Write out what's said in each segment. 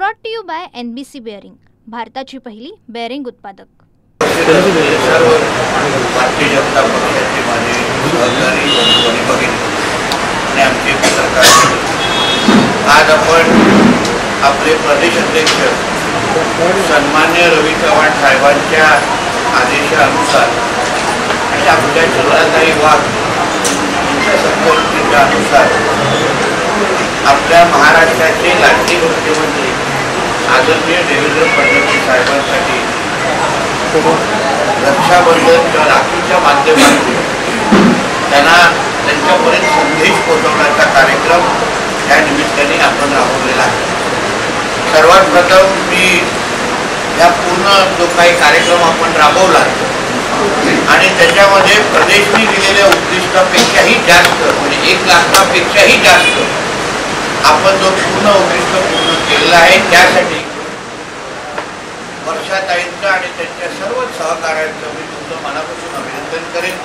Brought to you by NBC bearing, भारताची पहिली bearing उत्पादक। सर्व भारतीय जनता पक्षाचे माझे सहकारी बंधू आणि आमचे पत्रकार, आज आपण आपले प्रदेश अध्यक्ष सन्मान्य रवी चव्हाण साहेबांच्या आदेशानुसार आणि आपल्या चंद्राताई वाघ यांच्या संकल्पनेनुसार आपल्या महाराष्ट्राचे लाडके मुख्यमंत्री आदरणीय देवेंद्र फडणवीस साहेबांसाठी रक्षाबंधन किंवा राखीच्या माध्यमातून त्यांना त्यांच्यापर्यंत संदेश पोहोचवण्याचा कार्यक्रम या निमित्ताने आपण राबवलेला आहे। सर्वात प्रथम मी या पूर्ण जो काही कार्यक्रम आपण राबवला आणि त्याच्यामध्ये प्रदेशने दिलेल्या उद्दिष्टापेक्षाही जास्त म्हणजे 1 लाखापेक्षाही जास्त आपण जो पूर्ण उद्दिष्ट पूर्ण केलेला आहे, त्यासाठी वर्षाताईंचं आणि त्यांच्या सर्व सहकार्यांचं मी तुमचं मनापासून अभिनंदन करेन।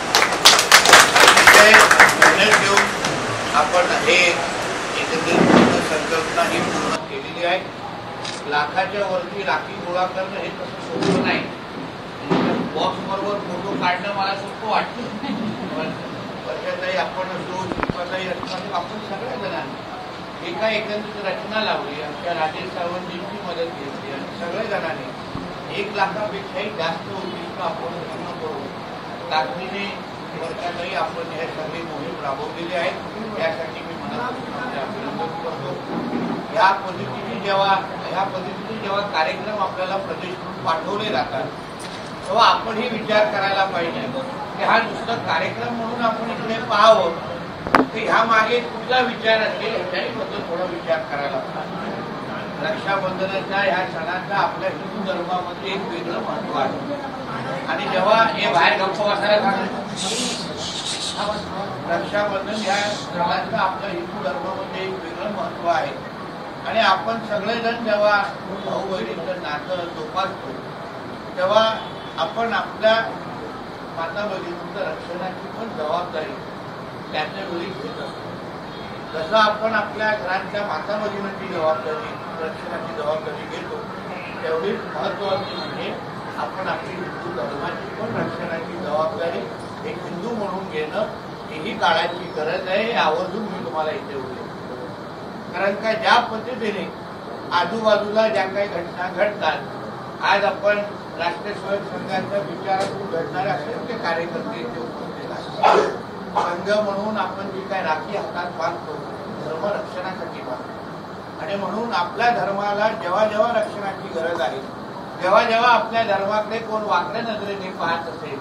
अतिशय मेहनत घेऊन आपण हे एकत्रित संकल्पना ही पूर्ण केलेली आहे। लाखाच्या वरती राखी गोळा करणं हे तसं सोपं नाही। बॉक्स बरोबर फोटो काढणं मला सोपं वाटतं, पण वर्षाताई आपण असो, शिल्पाताई असो, आपण सगळ्या जणांनी एका एकंदरीत रचना लावली, आमच्या राजेश सावंतजींची मदत घेतली आणि सगळ्या जणांनी 1 लाखापेक्षाही जास्त उद्दिष्ट आपण पूर्ण करू ताकदीने वर्षाताई आपण हे सगळी मोहीम राबवलेली आहे। यासाठी मी मनापासून अभिनंदन करतो। ह्या पद्धतीने जेव्हा कार्यक्रम आपल्याला प्रदेशकडून पाठवले जातात, तेव्हा आपणही विचार करायला पाहिजे की हा नुसता कार्यक्रम म्हणून आपण इकडे पाहावं, तर ह्या मागे कुठला विचार असेल याच्याबद्दल थोडा विचार करायला पाहिजे। रक्षाबंधनाच्या ह्या सणाचा आपल्या हिंदू धर्मामध्ये एक वेगळं महत्व आहे आणि जेव्हा हे बाहेर गप्प बसायला रक्षाबंधन ह्या सणाचं आपल्या हिंदू धर्मामध्ये एक वेगळं महत्व आहे आणि आपण सगळेजण जेव्हा भाऊ बहिणीचं नातं जोपासतो, तेव्हा आपण आपल्या माता भगिनींचं रक्षणाची पण जबाबदारी त्याच्या वेळी घेत असतो। जसं आपण आपल्या घरातल्या माता भगिनींची जबाबदारी, रक्षणाची जबाबदारी घेतो, तेवढीच महत्वाची म्हणजे आपण आपली हिंदू धर्माची पण रक्षणाची जबाबदारी एक हिंदू म्हणून घेणं ही काळाची गरज आहे। हे आवर्जून मी तुम्हाला इथे उल्लेख करतो, कारण का ज्या पद्धतीने आजूबाजूला ज्या काही घटना घडतात, आज आपण राष्ट्रीय स्वयं संघाच्या विचारातून घडणारे असंख्य कार्यकर्ते इथे उपस्थित आहेत। संघ म्हणून आपण जी काय राखी हातात बांधतो, धर्म रक्षणासाठी बांधतो आणि म्हणून आपल्या धर्माला जेव्हा जेव्हा रक्षणाची गरज आहे, जेव्हा जेव्हा आपल्या धर्माकडे कोण वाकड्या नजरेने पाहत असेल,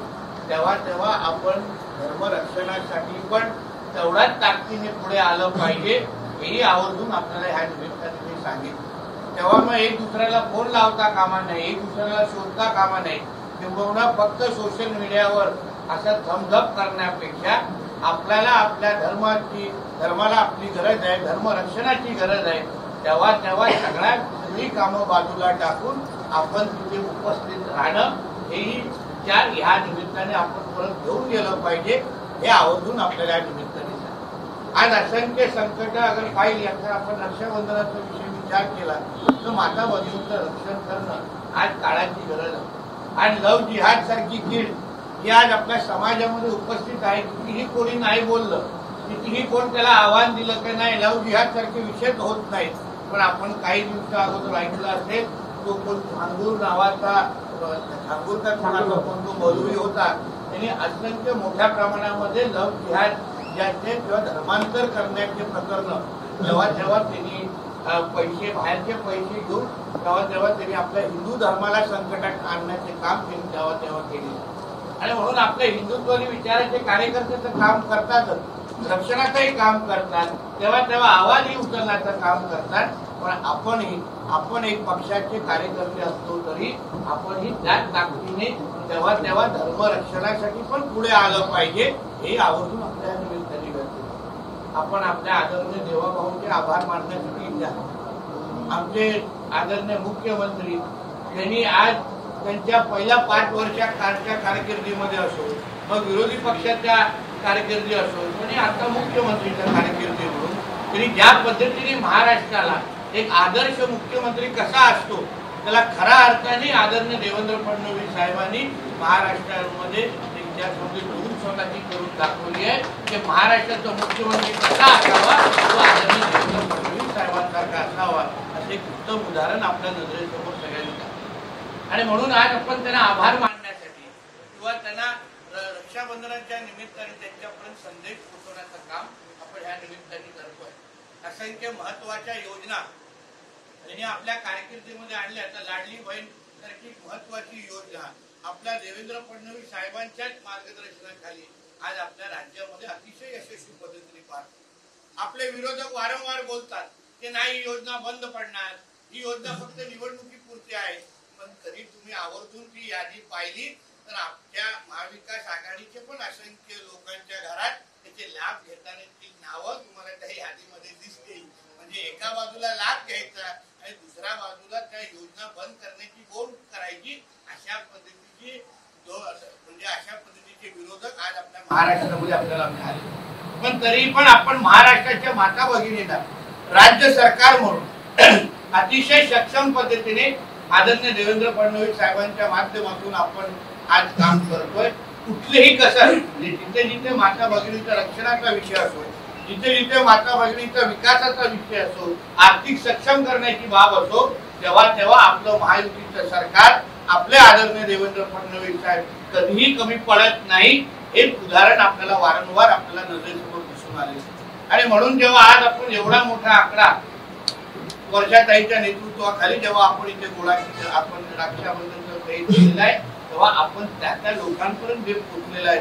तेव्हा तेव्हा आपण धर्म रक्षणासाठी पण तेवढ्याच ताकदीने पुढे आलं पाहिजे, हेही आवर्जून आपल्याला ह्या निमित्ताने मी सांगितलं। तेव्हा मग एक दुसऱ्याला फोन लावता कामा नये, एक दुसऱ्याला शोधता कामा नये, किंबहुना फक्त सोशल मीडियावर असं थम्सअप करण्यापेक्षा आपल्याला आपल्या धर्माला आपली गरज आहे, धर्म रक्षणाची गरज आहे, तेव्हा सगळी कामं बाजूला टाकून आपण तिथे उपस्थित राहणं हेही विचार ह्या निमित्ताने आपण परत घेऊन गेलं पाहिजे, हे आवर्जून आपल्याला या निमित्ताने सांग। आज असंख्य संकट अगर पाहिली, आता आपण रक्षाबंधनाचा विषय विचार केला तर माता भगिनींचं रक्षण करणं आज काळाची गरज आहे। आज लव्ह जिहाद सारखी कीड ही आज आपल्या समाजामध्ये उपस्थित आहे। कितीही कोणी नाही बोललं, कितीही कोण त्याला आव्हान दिलं की नाही, लव्ह जिहाद सारखे विषय होत नाहीत, पण आपण काही दिवसा अगोदर ऐकलं असेल, तो कोण झांगूर नावाचा कोण तो मौलवी होता, त्यांनी असंख्य मोठ्या प्रमाणामध्ये लव्ह जिहाद ज्याचे किंवा धर्मांतर करण्याचे प्रकरण जेव्हा जेव्हा त्यांनी बाहेरचे पैसे घेऊन तेव्हा त्यांनी आपल्या हिंदू धर्माला संकटात आणण्याचे काम त्यांनी तेव्हा केले आणि म्हणून आपल्या हिंदुत्वादी विचाराचे कार्यकर्ते तर काम करतातच, रक्षणाचंही काम करतात, तेव्हा आवाजही उचलण्याचं काम करतात, पण आपण एक पक्षाचे कार्यकर्ते असतो तरी आपणही त्याच ताकदीने तेव्हा धर्म रक्षणासाठी पण पुढे आलं पाहिजे, हे आवर्जून आपल्या निमित्ताने करतो। आपण आपल्या आदरणीय देवाभाऊंचे आभार मानण्यासाठी इथे आहोत। आमचे आदरणीय मुख्यमंत्री यांनी आज त्यांच्या पहिल्या 5 वर्षाच्या कारकिर्दीमध्ये असो, मग विरोधी पक्षाच्या कारकिर्दी असो आणि आता मुख्यमंत्रीच्या कारकिर्दी म्हणून त्यांनी ज्या पद्धतीने महाराष्ट्राला एक आदर्श मुख्यमंत्री कसा असतो त्याला खऱ्या अर्थाने आदरणीय देवेंद्र फडणवीस साहेबांनी महाराष्ट्रामध्ये त्यामध्ये दोन स्वतःची करून दाखवली आहे की महाराष्ट्राचा मुख्यमंत्री कसा असावा तो आदरणीय देवेंद्र फडणवीस साहेबांसारखा असावा असे एक उत्तम उदाहरण आपल्या नजरेसमोर सगळ्यांनी आणि म्हणून आज आपण त्यांना आभार मानण्यासाठी किंवा त्यांना रक्षाबंधनाच्या निमित्ताने त्यांच्यापर्यंत संदेश पोहोचवण्याचं काम आपण ह्या निमित्ताने करतोय। असंख्य महत्वाच्या योजना त्यांनी आपल्या कारकिर्दीमध्ये आणल्या तर लाडली बहीण सारखी महत्वाची योजना आपल्या देवेंद्र फडणवीस साहेबांच्याच मार्गदर्शनाखाली आज आपल्या राज्यामध्ये अतिशय यशस्वी पद्धतीने पार आपले विरोधक वारंवार बोलतात की नाही योजना बंद पडणार ही योजना फक्त निवडणुकीपुरती आहे पण तरी तुम्ही आवर्जून ती यादी पाहिली तर आपल्या महाविकास आघाडीचे पण असंख्य लोकांच्या घरात त्याचे लाभ घेतानाची नावं तुम्हाला त्या यादीमध्ये दिसतील म्हणजे एका बाजूला लाभ घ्यायचा आणि दुसऱ्या बाजूला त्या योजना बंद करण्याची बोल करायची अशा पद्धतीची म्हणजे अशा पद्धतीचे विरोधक आज आपल्या महाराष्ट्रामध्ये आपल्याला मिळाले पण तरी पण आपण महाराष्ट्राच्या माता भगिनींना राज्य सरकार म्हणून अतिशय सक्षम पद्धतीने आदरणीय देवेंद्र फडणवीस साहेबांच्या माध्यमातून आपण आज काम करतोय। कुठलेही कसर जिथे जिथे माता भगिनीच्या रक्षणाचा विषय असो जिथे जिथे माता भगिनीचा विकासाचा विषय असो आर्थिक सक्षम करण्याची बाब असो तेव्हा तेव्हा आपलं महायुतीचं सरकार आपले आदरणीय देवेंद्र फडणवीस साहेब कधीही कमी पडत नाही हे उदाहरण आपल्याला वारंवार आपल्याला नजरेसमोर दिसून आले आणि म्हणून जेव्हा आज आपण एवढा मोठा आकडा वर्षाताईच्या नेतृत्वाखाली जेव्हा आपण इथे गोळा आपण रक्षाबंधनचा प्रयत्न केलेला आहे तेव्हा आपण त्या लोकांपर्यंत जे पोहोचलेला आहे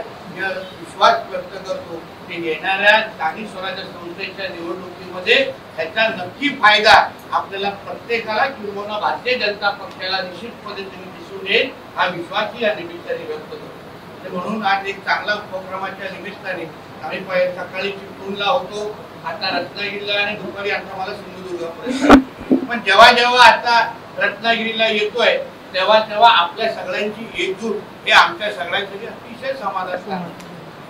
विश्वास व्यक्त करतो की येणाऱ्या स्थानिक स्वराज्य संस्थेच्या निवडणुकीमध्ये त्याचा नक्की फायदा आपल्याला प्रत्येकाला किंवा भारतीय जनता पक्षाला निश्चित पद्धतीने दिसून येईल हा विश्वासही या निमित्ताने व्यक्त करतो। म्हणून आज एक चांगला उपक्रमाच्या निमित्ताने आम्ही सकाळी चिपळूणला होतो आता रत्नागिरीला आणि दुपारी आता मला सिंधुदुर्गापर्यंत पण जेव्हा जेव्हा आता रत्नागिरीला येतोय तेव्हा तेव्हा आपल्या सगळ्यांची एकजूट हे आमच्या सगळ्यांसाठी अतिशय समाधान आहे।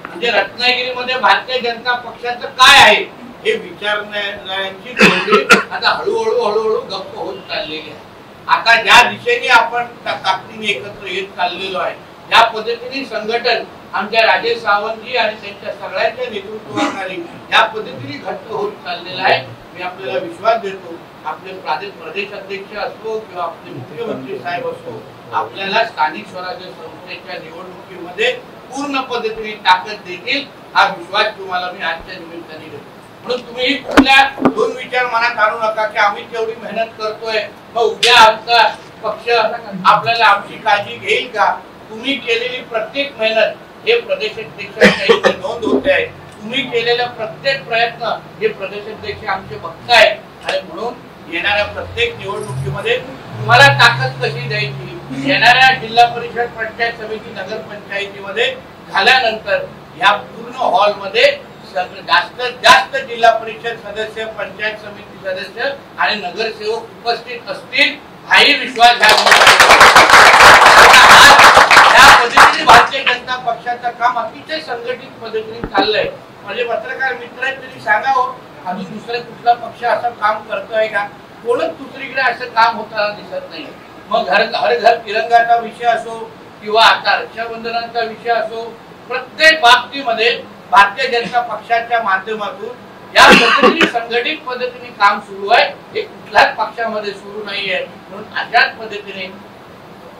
म्हणजे रत्नागिरीमध्ये भारतीय जनता पक्षाचं काय आहे हे विचारण्याची गोष्टी आता हळूहळू गप्प होत चाललेली आहे। आता ज्या दिशेने आपण ताकदीने एकत्र येत चाललेलो आहे या पद्धतीने संघटन आमच्या राजेश सावंतजी आणि त्यांच्या सगळ्यांच्या नेतृत्वाखाली या पद्धतीने घट्ट होत चाललेला आहे। मी आपल्याला विश्वास देतो आपले प्रदेश अध्यक्ष असो किंवा आपले मुख्यमंत्री साहेब असो आपल्याला स्थानिक स्वराज्य संस्थेच्या निवडणुकीमध्ये पूर्ण पद्धतीने ताकद देतील हा विश्वास तुम्हाला मी आजच्या निमित्ताने देतो। म्हणून तुम्ही कुठल्या दोन विचार मनात आणू नका की आम्ही तेवढी मेहनत करतोय मग उद्या आमचा पक्ष आपल्याला आमची काळजी घेईल का। तुम्ही केलेली प्रत्येक मेहनत हे प्रदेशाध्यक्षांच्या नोंद होते आहे तुम्ही केलेला प्रत्येक प्रयत्न हे प्रदेशाध्यक्ष आमचे बघताय आणि म्हणून येणाऱ्या प्रत्येक निवडणुकीमध्ये तुम्हाला ताकद कशी द्यायची येणाऱ्या जिल्हा परिषद पंचायत समिती नगर पंचायतीमध्ये झाल्यानंतर या पूर्ण हॉलमध्ये जास्तीत जास्त जिल्हा परिषद सदस्य पंचायत समिती सदस्य आणि नगरसेवक उपस्थित असतील हाही विश्वास या पद्धतीने भारतीय जनता पक्षाचं काम अतिशय संघटित पद्धतीने चाललंय। म्हणजे पत्रकार मित्र तरी सांगावं अजून दुसरा कुठला पक्ष असं काम करतोय का कोणच दुसरीकडे असं काम होताना दिसत नाही। मग हर घर तिरंगाचा विषय असो किंवा आता रक्षाबंधनाचा विषय असो प्रत्येक बाबतीमध्ये भारतीय जनता पक्षाच्या माध्यमातून या पद्धतीने संघटित पद्धतीने काम सुरू आहे हे कुठल्याच पक्षामध्ये सुरू नाहीये। म्हणून अशाच पद्धतीने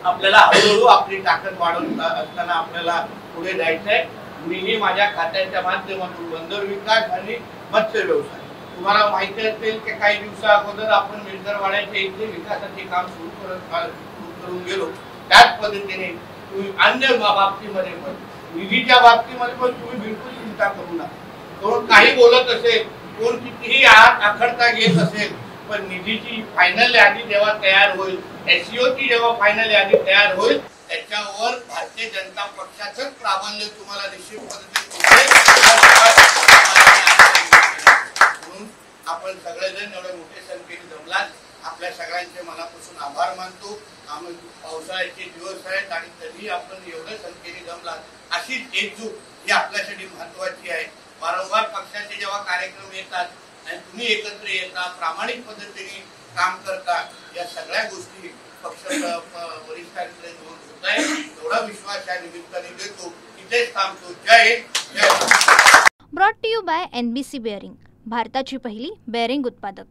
आपल्याला हळूहळू आपली ताकद वाढवत असताना आपल्याला पुढे जायचंय। मीही माझ्या खात्याच्या माध्यमातून बंदर विकास आणि मत्स्य व्यवसाय तुम्हाला माहिती असेल की काही दिवसा अगोदर आपण मिरजरवाड्याच्या इथे विकासाचे काम सुरू करून गेलो त्याच पद्धतीने तुम्ही अन्य बाबतीमध्ये पण निधीच्या बाबतीमध्ये पण तुम्ही बिलकुल चिंता करू नका। कोण काही बोलत असेल कोण कितीही आखडता घेत असेल पण निधीची फायनल यादी जेव्हा तयार होईल एसईओची जेव्हा फायनल यादी तयार होईल त्याच्यावर भारतीय जनता पक्षाचंच प्राबल्य तुम्हाला निश्चित पद्धतीने म्हणून आपण सगळेजण एवढे मोठे संख्येने जमलात आपल्या सगळ्यांचे मनापासून आभार मानतो। आम्ही पावसाळ्याचे दिवस आहेत आणि तरीही आपण एवढ्या संख्येने जमलात अशीच एकजूट ही आपल्यासाठी महत्वाची आहे। वारंवार पक्षाचे जेव्हा कार्यक्रम येतात आणि तुम्ही एकत्र येता, प्रामाणिक पद्धतीने काम करता, या सगळ्या गोष्टी पक्ष वरिष्ठांकडे होत आहे. एवढा विश्वास या निमित्ताने देतो. इथेच थांबतो. जय हिंद, जय Maharashtra. Brought to you by NBC bearing, भारताची पहिली बेअरिंग उत्पादक.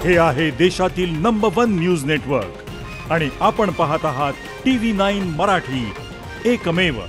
हे आहे देशातील नंबर 1 न्यूज नेटवर्क आणि आपण पाहत आहात TV9 मराठी, एकमेव.